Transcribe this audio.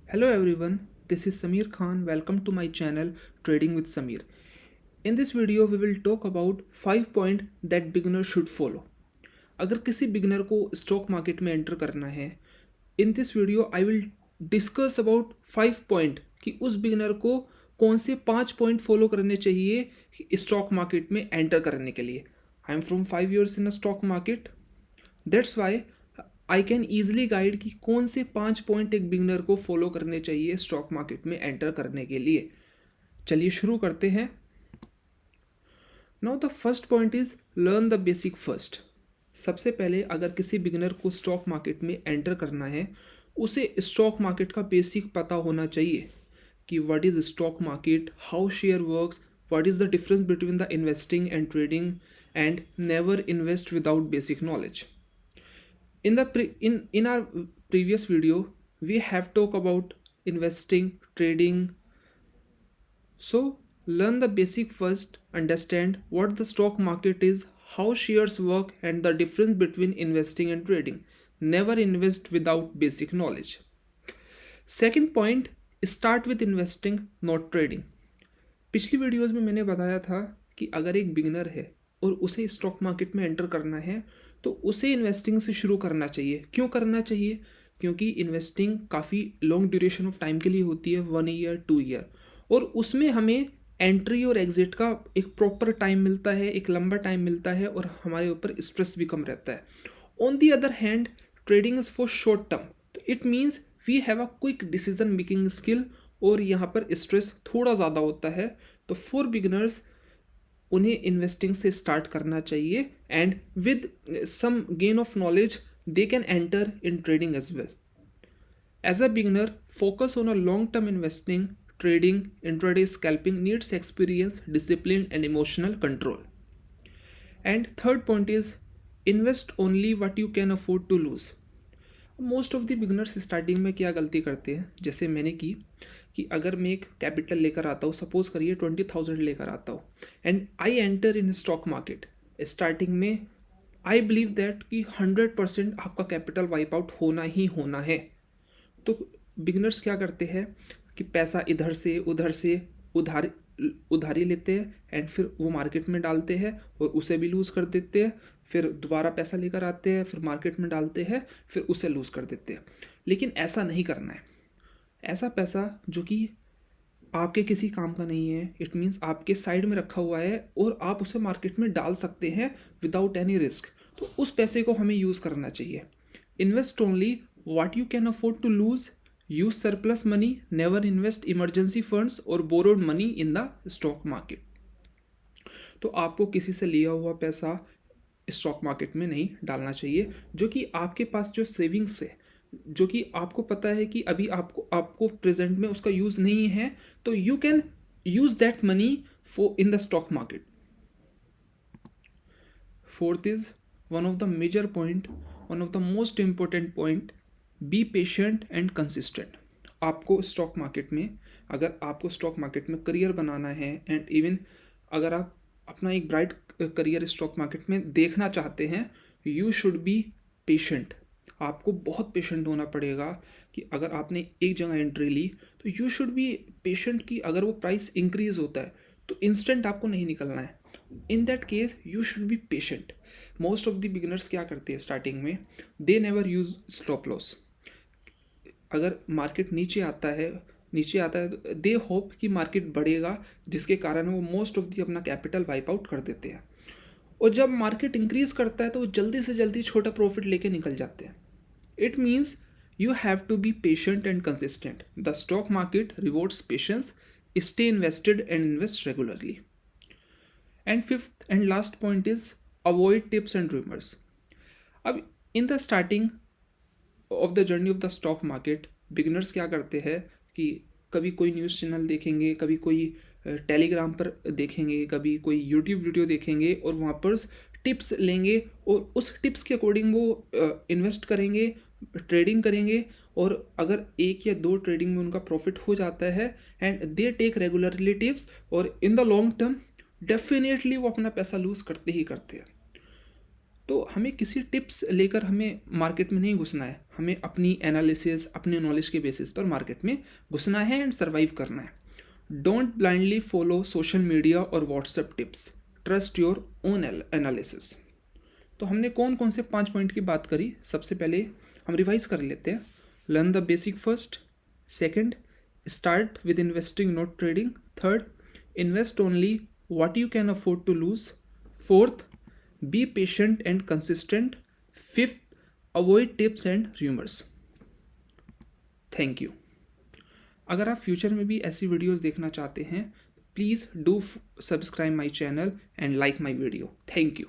Hello everyone, this is Samir Khan. Welcome to my channel Trading with Samir. In this video we will talk about 5 points that beginners should follow. अगर किसी beginner को stock market में enter करना है, in this video I will discuss about 5 point कि उस beginner को कौन से 5 पॉइंट फॉलो करने चाहिए स्टॉक मार्केट में एंटर करने के लिए. I am from 5 years in a stock market. That's why I can easily guide कि कौन से 5 पॉइंट एक बिगनर को फॉलो करने चाहिए स्टॉक मार्केट में एंटर करने के लिए. चलिए शुरू करते हैं. Now the first point is learn the basic first. सबसे पहले अगर किसी बिगनर को स्टॉक मार्केट में एंटर करना है, उसे स्टॉक मार्केट का बेसिक पता होना चाहिए कि what is stock market, how share works, what is the difference between the investing and trading, and never invest without basic knowledge. In our previous video we have talked about investing, trading. So learn the basic first, understand what the stock market is, how shares work, and the difference between investing and trading. Never invest without basic knowledge. Second point, start with investing, not trading. पिछली videos में मैंने बताया था कि अगर एक beginner है और उसे स्टॉक मार्केट में एंटर करना है तो उसे इन्वेस्टिंग से शुरू करना चाहिए. क्यों करना चाहिए? क्योंकि इन्वेस्टिंग काफ़ी लॉन्ग ड्यूरेशन ऑफ टाइम के लिए होती है, 1 year 2 year, और उसमें हमें एंट्री और एग्जिट का एक प्रॉपर टाइम मिलता है, एक लंबा टाइम मिलता है, और हमारे ऊपर स्ट्रेस भी कम रहता है. On the other hand trading is for short term, तो it means we have a quick decision making skill, और यहाँ पर स्ट्रेस थोड़ा ज़्यादा होता है. तो फॉर बिगिनर्स उन्हें इन्वेस्टिंग से स्टार्ट करना चाहिए, and with some gain of knowledge they can enter in trading as well. As a beginner focus on a long term investing. Trading, intraday scalping needs experience, discipline and emotional control. And third point is invest only what you can afford to lose. Most of the beginners starting में क्या गलती करते हैं, जैसे मैंने की, कि अगर मैं एक कैपिटल लेकर आता हूँ, सपोज करिए 20,000 लेकर आता हूँ, and I enter in stock market. Starting में आई बिलीव दैट कि 100% आपका कैपिटल वाइप आउट होना ही होना है. तो बिगिनर्स क्या करते हैं कि पैसा इधर से उधार उधारी लेते हैं, एंड फिर वो मार्केट में डालते हैं और उसे भी लूज़ कर देते हैं. फिर दोबारा पैसा लेकर आते हैं, फिर मार्केट में डालते हैं, फिर उसे लूज़ कर देते हैं. लेकिन ऐसा नहीं करना है. ऐसा पैसा जो कि आपके किसी काम का नहीं है, इट मीन्स आपके साइड में रखा हुआ है और आप उसे मार्केट में डाल सकते हैं विदाउट एनी रिस्क, तो उस पैसे को हमें यूज़ करना चाहिए. Invest only what you can afford to lose. Use surplus money. Never invest emergency funds और borrowed money in the stock market. तो आपको किसी से लिया हुआ पैसा स्टॉक मार्केट में नहीं डालना चाहिए. जो कि आपके पास जो सेविंग्स है, जो कि आपको पता है कि अभी आपको प्रेजेंट में उसका यूज़ नहीं है, तो you can use that money for in the stock market. Fourth is one of the major point, one of the most important point, be patient and consistent. आपको स्टॉक मार्केट में, अगर आपको stock market में career बनाना है, and even अगर आप अपना एक ब्राइट करियर स्टॉक मार्केट में देखना चाहते हैं, यू शुड बी पेशेंट. आपको बहुत पेशेंट होना पड़ेगा कि अगर आपने एक जगह एंट्री ली तो यू शुड बी पेशेंट कि अगर वो प्राइस इंक्रीज होता है तो इंस्टेंट आपको नहीं निकलना है. In that case you should be patient. Most of the beginners क्या करते हैं स्टार्टिंग में, they never use stop loss. अगर मार्केट नीचे आता है तो दे होप कि मार्केट बढ़ेगा, जिसके कारण वो मोस्ट ऑफ दी अपना कैपिटल वाइप आउट कर देते हैं. और जब मार्केट इंक्रीज करता है तो वो जल्दी से जल्दी छोटा प्रॉफिट लेके निकल जाते हैं. It means you have to be patient and consistent. The stock market rewards patience. Stay invested and invest regularly. And fifth and last point is avoid tips and rumours. अब in the starting of the journey of the stock market beginners क्या करते हैं कि कभी कोई news channel देखेंगे, कभी कोई टेलीग्राम पर देखेंगे, कभी कोई यूट्यूब वीडियो देखेंगे, और वहाँ पर टिप्स लेंगे और उस टिप्स के अकॉर्डिंग वो इन्वेस्ट करेंगे, ट्रेडिंग करेंगे, और अगर एक या दो ट्रेडिंग में उनका प्रॉफिट हो जाता है, and they take regularly tips, और in the long term definitely वो अपना पैसा लूज़ करते ही करते हैं. तो हमें किसी टिप्स लेकर हमें मार्केट में नहीं घुसना है, हमें अपनी एनालिसिस, अपने नॉलेज के बेसिस पर मार्केट में घुसना है एंड सर्वाइव करना है। Don't blindly follow social media और WhatsApp tips, trust your own analysis. तो हमने कौन कौन से 5 पॉइंट की बात करी, सबसे पहले हम रिवाइज कर लेते हैं। Learn the basic first, second start with investing not trading, third invest only what you can afford to lose, fourth be patient and consistent, fifth avoid tips and rumors। Thank you. अगर आप future में भी ऐसी videos देखना चाहते हैं, please do subscribe my channel and like my video. Thank you.